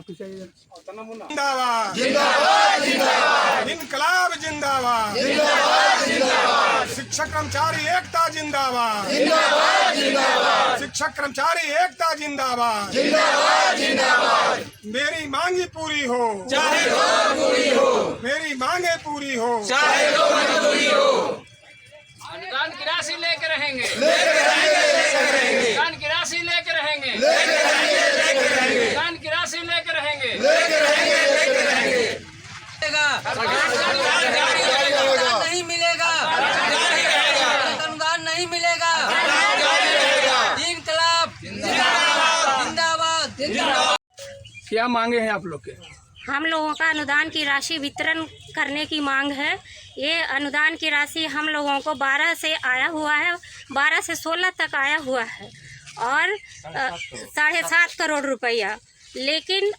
जिंदाबाद जिंदाबाद जिंदाबाद, इनकलाब जिंदाबाद जिंदाबाद जिंदाबाद, शिक्षक कर्मचारी एकता जिंदाबाद जिंदाबाद जिंदाबाद, शिक्षक कर्मचारी एकता जिंदाबाद जिंदाबाद जिंदाबाद। मेरी मांगी पूरी हो चाहे पूरी हो, मेरी मांगे पूरी हो चाहे पूरी हो। अनुदान की राशि लेकर रहेंगे, अनुदान की राशि लेकर रहेंगे, अनुदान की राशि लेकर रहेंगे। नहीं मिलेगा, अनुदान नहीं मिलेगा। इनकलाब जिंदाबाद जिंदाबाद। क्या मांगे हैं आप लोग के? हम लोगों का अनुदान की राशि वितरण करने की मांग है। ये अनुदान की राशि हम लोगों को 12 से आया हुआ है, 12 से 16 तक आया हुआ है और 7.5 करोड़ रुपया। लेकिन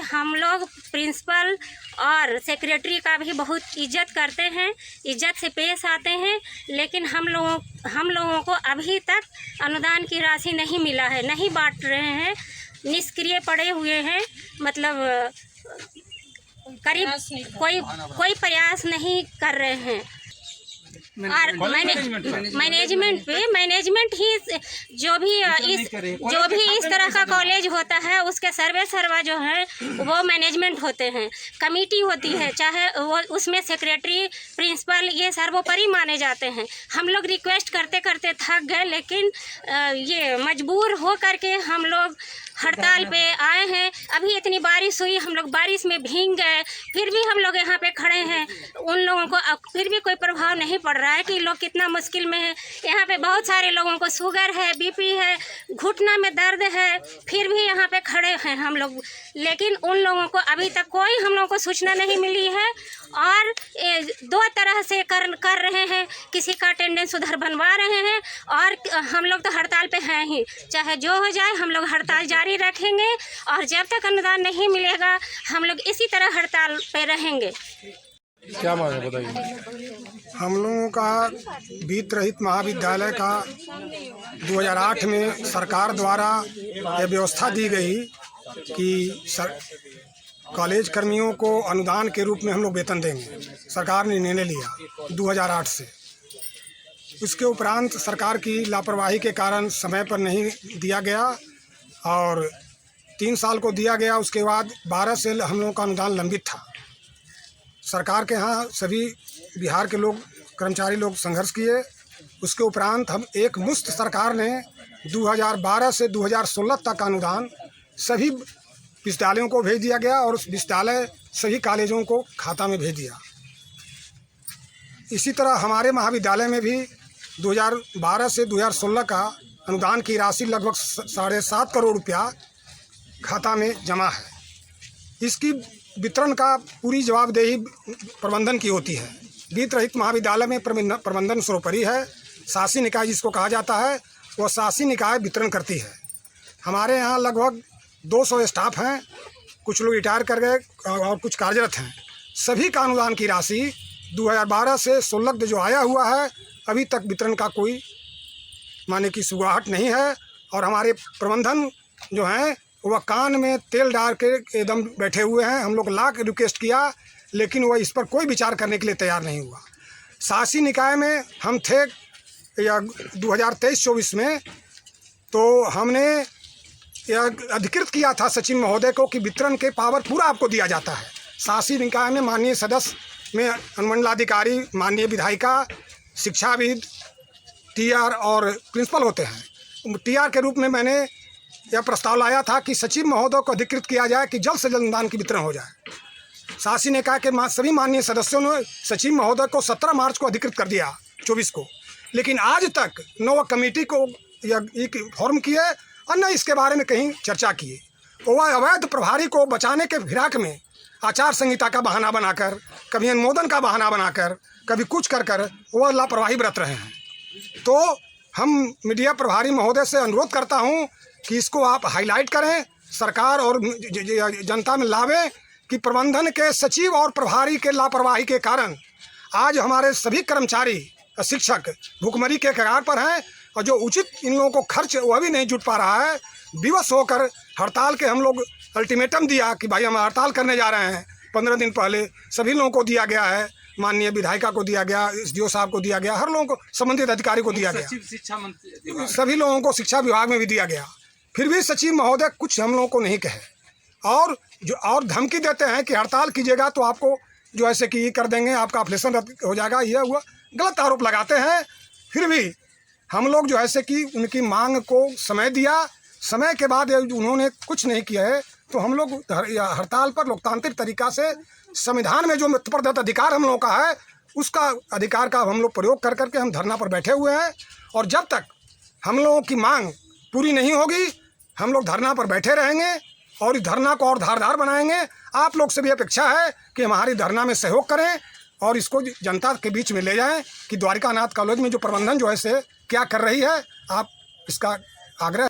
हम लोग प्रिंसिपल और सेक्रेटरी का भी बहुत इज्जत करते हैं, इज्जत से पेश आते हैं, लेकिन हम लोगों को अभी तक अनुदान की राशि नहीं मिला है, नहीं बांट रहे हैं, निष्क्रिय पड़े हुए हैं। मतलब करीब कोई प्रयास नहीं कर रहे हैं। और मैनेजमेंट ही जो भी इस तरह का कॉलेज होता है उसके सर्वा जो है वो मैनेजमेंट होते हैं, कमेटी होती है, चाहे वो उसमें सेक्रेटरी प्रिंसिपल ये सर्वोपरि माने जाते हैं। हम लोग रिक्वेस्ट करते करते थक गए, लेकिन ये मजबूर हो करके हम लोग हड़ताल पे आए हैं। अभी इतनी बारिश हुई, हम लोग बारिश में भीग गए, फिर भी हम लोग यहाँ पे खड़े हैं। उन लोगों को फिर भी कोई प्रभाव नहीं पड़ रहा है कि लोग कितना मुश्किल में है। यहाँ पे बहुत सारे लोगों को शुगर है, बीपी है, घुटना में दर्द है, फिर भी यहाँ पे खड़े हैं हम लोग। लेकिन उन लोगों को अभी तक कोई हम लोगों को सूचना नहीं मिली है और 2 तरह से कर रहे हैं। किसी का अटेंडेंस उधर बनवा रहे हैं और हम लोग तो हड़ताल पे हैं ही। चाहे जो हो जाए हम लोग हड़ताल जारी रखेंगे और जब तक अनुदान नहीं मिलेगा हम लोग इसी तरह हड़ताल पे रहेंगे। क्या मांग है बताइए? हम लोगों का वित्त रहित महाविद्यालय का 2008 में सरकार द्वारा यह व्यवस्था दी गई कि कॉलेज कर्मियों को अनुदान के रूप में हम लोग वेतन देंगे। सरकार ने निर्णय लिया 2008 से। उसके उपरांत सरकार की लापरवाही के कारण समय पर नहीं दिया गया और 3 साल को दिया गया। उसके बाद 12 से हम लोगों का अनुदान लंबित था। सरकार के यहाँ सभी बिहार के लोग कर्मचारी लोग संघर्ष किए। उसके उपरांत हम एक मुश्त सरकार ने 2012 से 2016 तक का अनुदान सभी विश्वविद्यालयों को भेज दिया गया और उस विश्वविद्यालय सभी कॉलेजों को खाता में भेज दिया। इसी तरह हमारे महाविद्यालय में भी 2012 से 2016 का अनुदान की राशि लगभग 7.5 करोड़ रुपया खाता में जमा है। इसकी वितरण का पूरी जवाबदेही प्रबंधन की होती है। वित्त रहित महाविद्यालय में प्रबंधन सर्वोपरि है। शासी निकाय जिसको कहा जाता है वह शासी निकाय वितरण करती है। हमारे यहाँ लगभग 200 स्टाफ हैं, कुछ लोग रिटायर कर गए और कुछ कार्यरत हैं। सभी का अनुदान की राशि 2012 से 16 जो आया हुआ है अभी तक वितरण का कोई माने की सुगाहट नहीं है। और हमारे प्रबंधन जो हैं वह कान में तेल डाल के एकदम बैठे हुए हैं। हम लोग लाख रिक्वेस्ट किया लेकिन वह इस पर कोई विचार करने के लिए तैयार नहीं हुआ। शासी निकाय में हम थे या 2023-24 में, तो हमने यह अधिकृत किया था सचिव महोदय को कि वितरण के पावर पूरा आपको दिया जाता है। शासी निकाय में माननीय सदस्य में अनुमंडलाधिकारी, माननीय विधायिका, शिक्षाविद, टीआर और प्रिंसिपल होते हैं। टीआर के रूप में मैंने यह प्रस्ताव लाया था कि सचिव महोदय को अधिकृत किया जाए कि जल्द से जल्द अनुदान की वितरण हो जाए। शासी निकाय के सभी माननीय सदस्यों ने सचिव महोदय को 17 मार्च को अधिकृत कर दिया 24 को, लेकिन आज तक न वह कमेटी को एक फॉर्म किए और न इसके बारे में कहीं चर्चा किए। वह अवैध प्रभारी को बचाने के फिराक में आचार संहिता का बहाना बनाकर, कभी अनुमोदन का बहाना बनाकर, कभी कुछ कर वह लापरवाही बरत रहे हैं। तो हम मीडिया प्रभारी महोदय से अनुरोध करता हूं कि इसको आप हाईलाइट करें, सरकार और जनता में लावें कि प्रबंधन के सचिव और प्रभारी के लापरवाही के कारण आज हमारे सभी कर्मचारी शिक्षक भुखमरी के कगार पर हैं और जो उचित इन लोगों को खर्च वह भी नहीं जुट पा रहा है। विवश होकर हड़ताल के हम लोग अल्टीमेटम दिया कि भाई हम हड़ताल करने जा रहे हैं। 15 दिन पहले सभी लोगों को दिया गया है, माननीय विधायिका को दिया गया, SDO साहब को दिया गया, हर लोगों को, संबंधित अधिकारी को दिया गया, शिक्षा मंत्री सभी लोगों को शिक्षा विभाग में भी दिया गया। फिर भी सचिव महोदय कुछ हम लोगों को नहीं कहे और धमकी देते हैं कि हड़ताल कीजिएगा तो आपको जो ऐसे कि ये कर देंगे, आपका ऑपरेशन रद्द हो जाएगा, यह हुआ, गलत आरोप लगाते हैं। फिर भी हम लोग जो ऐसे कि उनकी मांग को समय दिया, समय के बाद उन्होंने कुछ नहीं किया है, तो हम लोग हड़ताल पर लोकतांत्रिक तरीका से संविधान में जो प्रदत्त अधिकार हम लोगों का है, उसका अधिकार का हम लोग प्रयोग कर करके हम धरना पर बैठे हुए हैं। और जब तक हम लोगों की मांग पूरी नहीं होगी, हम लोग धरना पर बैठे रहेंगे और इस धरना को और धारदार बनाएंगे। आप लोग से भी अपेक्षा है कि हमारी धरना में सहयोग करें और इसको जनता के बीच में ले जाएं कि द्वारिकानाथ कॉलेज में जो प्रबंधन जो है से क्या कर रही है, आप इसका आग्रह